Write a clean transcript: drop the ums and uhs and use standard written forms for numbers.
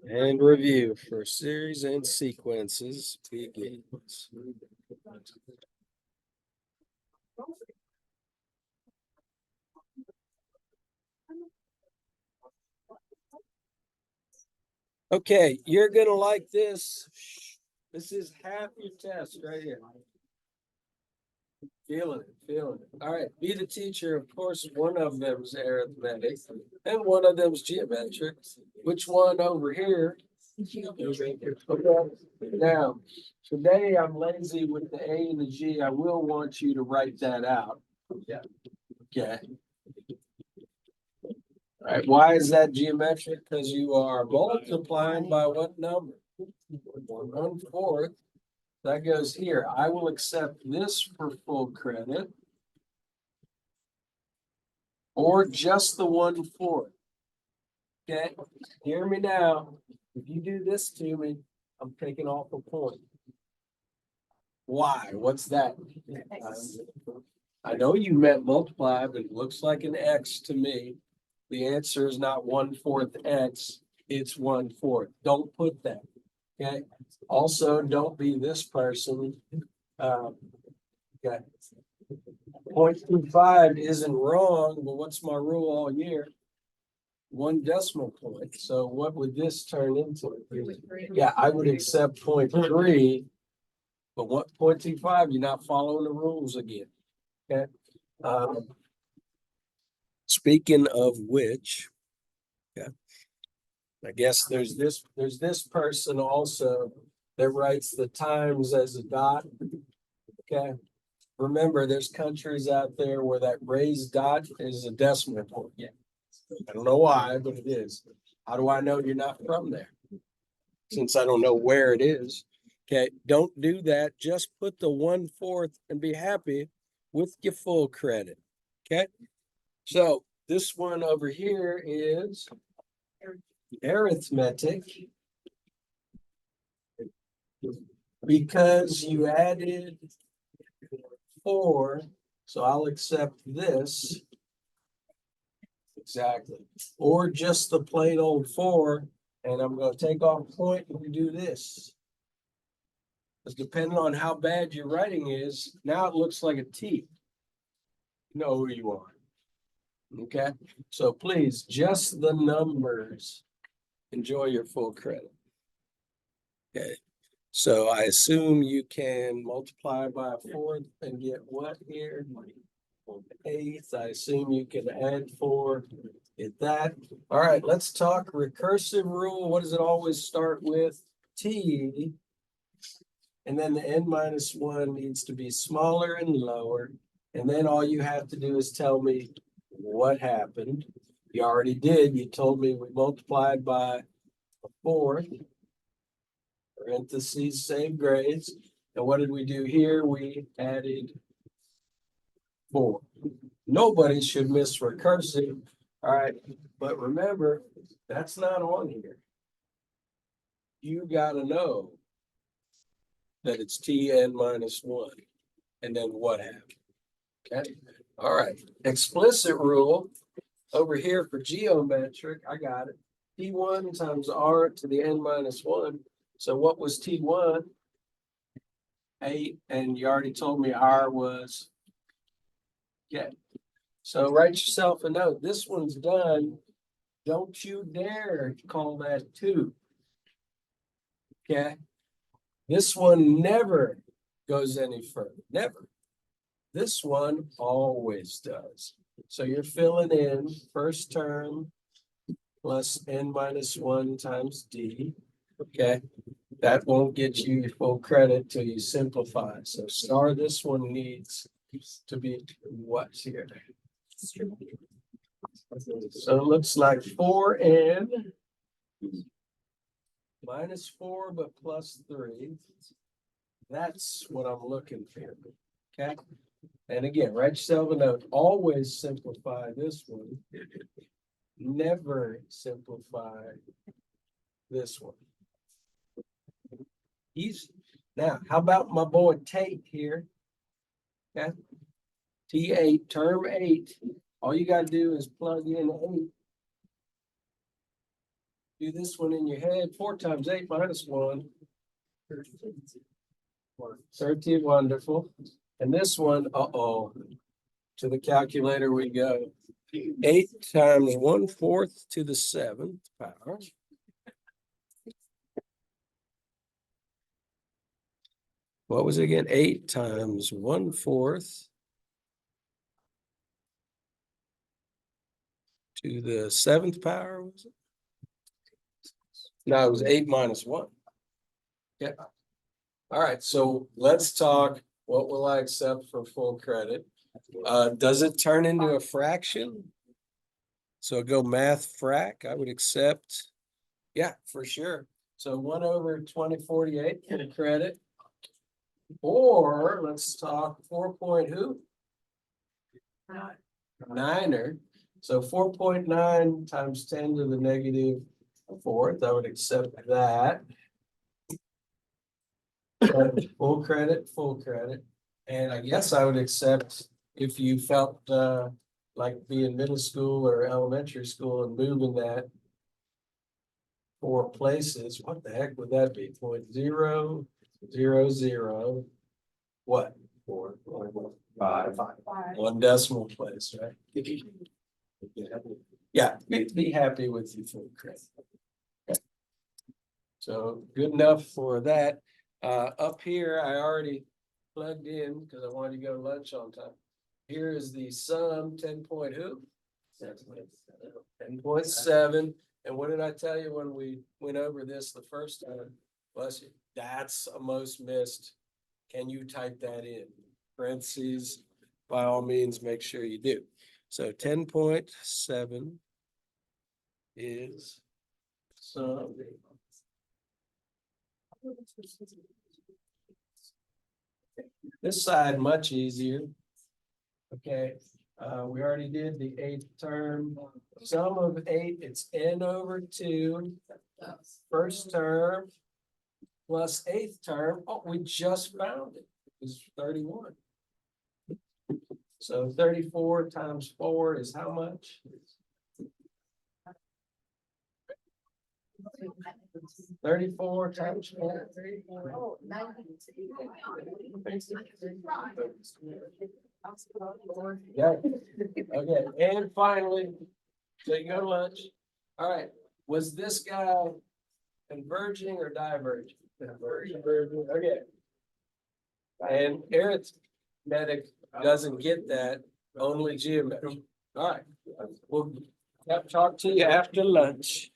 And review for series and sequences begins. Okay, you're gonna like this. This is half your test right here. Feeling it. All right, be the teacher. Of course, one of them is arithmetic and one of them is geometric. Which one over here? Okay. Now, today I'm lazy with the A and the G. I will want you to write that out. Yeah. Okay. All right. Why is that geometric? Because you are multiplying by what number? 1/4. That goes here. I will accept this for full credit. Or just the 1/4. Okay, hear me now. If you do this to me, I'm taking off a point. Why? What's that? I know you meant multiply, but it looks like an X to me. The answer is not 1/4 X, it's 1/4. Don't put that. Okay. Also, don't be this person. Okay. 0.25 isn't wrong, but what's my rule all year? 1 decimal point. So what would this turn into? Yeah, I would accept 0.3, but what 0.25? You're not following the rules again. Okay. Speaking of which, yeah, I guess there's this person also that writes the times as a dot. Okay. Remember, there's countries out there where that raised dot is a decimal point. Yeah. I don't know why, but it is. How do I know you're not from there? Since I don't know where it is. Okay, don't do that. Just put the 1/4 and be happy with your full credit. Okay, so this one over here is arithmetic because you added 4. So I'll accept this. Exactly. Or just the plain old 4. And I'm going to take off a point and do this. Because depending on how bad your writing is, now it looks like a T. You know who you are. Okay. So please, just the numbers. Enjoy your full credit. Okay. So I assume you can multiply by 4 and get what here? 1/8. I assume you can add 4. Get that. All right, let's talk recursive rule. What does it always start with? T. And then the n-1 needs to be smaller and lower. And then all you have to do is tell me what happened. You already did. You told me we multiplied by a 4. Parentheses, save grades. And what did we do here? We added 4. Nobody should miss recursive. All right. But remember, that's not on here. You got to know that it's Tn-1. And then what happened? Okay. All right. Explicit rule over here for geometric. I got it. T1 times R to the n-1. So what was T1? 8. And you already told me R was. Okay. So write yourself a note. This one's done. Don't you dare call that 2. Okay. This one never goes any further. Never. This one always does. So you're filling in first term plus n-1 times d. Okay. That won't get you your full credit till you simplify. So star this one needs to be what's here. So it looks like 4n minus 4, but plus 3. That's what I'm looking for. Okay. And again, write yourself a note. Always simplify this one. Never simplify this one. Easy. Now, how about my boy Tate here? Okay. T8, term 8. All you got to do is plug in 8. do this one in your head. 4 times 8 minus 1. 13, wonderful. And this one, uh-oh, to the calculator we go. 8 times 1/4 to the 7th power. What was it again? 8 times 1/4 to the 7th power, was it? No, it was 8 minus 1. Yeah. All right, so let's talk, what will I accept for full credit? Does it turn into a fraction? So go math frac, I would accept, yeah, for sure. So 1/2048 for the credit. Or let's talk 4 point who? 9er. So 4.9 times 10 to the -4th, I would accept that. Full credit, full credit. And I guess I would accept if you felt like being middle school or elementary school and moving that 4 places. What the heck would that be? 0.000. What? 4, 5. 1 decimal place, right? Yeah, be happy with your full credit. Okay. So good enough for that. Up here, I already plugged in because I wanted to go to lunch on time. Here is the sum, 10 point who? 10.7. And what did I tell you when we went over this the first time? Bless you. That's a most missed. Can you type that in? Parentheses, by all means, make sure you do. So 10.7 is sum. This side much easier. Okay, we already did the 8th term. Sum of 8, it's n/2. First term plus 8th term. Oh, we just found it. It's 31. So 34 times 4 is how much? 34 times 4. Yeah. Okay, and finally, so you go to lunch. All right, was this guy converging or diverging? Converging. Okay. And arithmetic doesn't get that, only geometry. All right, we'll talk to you after lunch.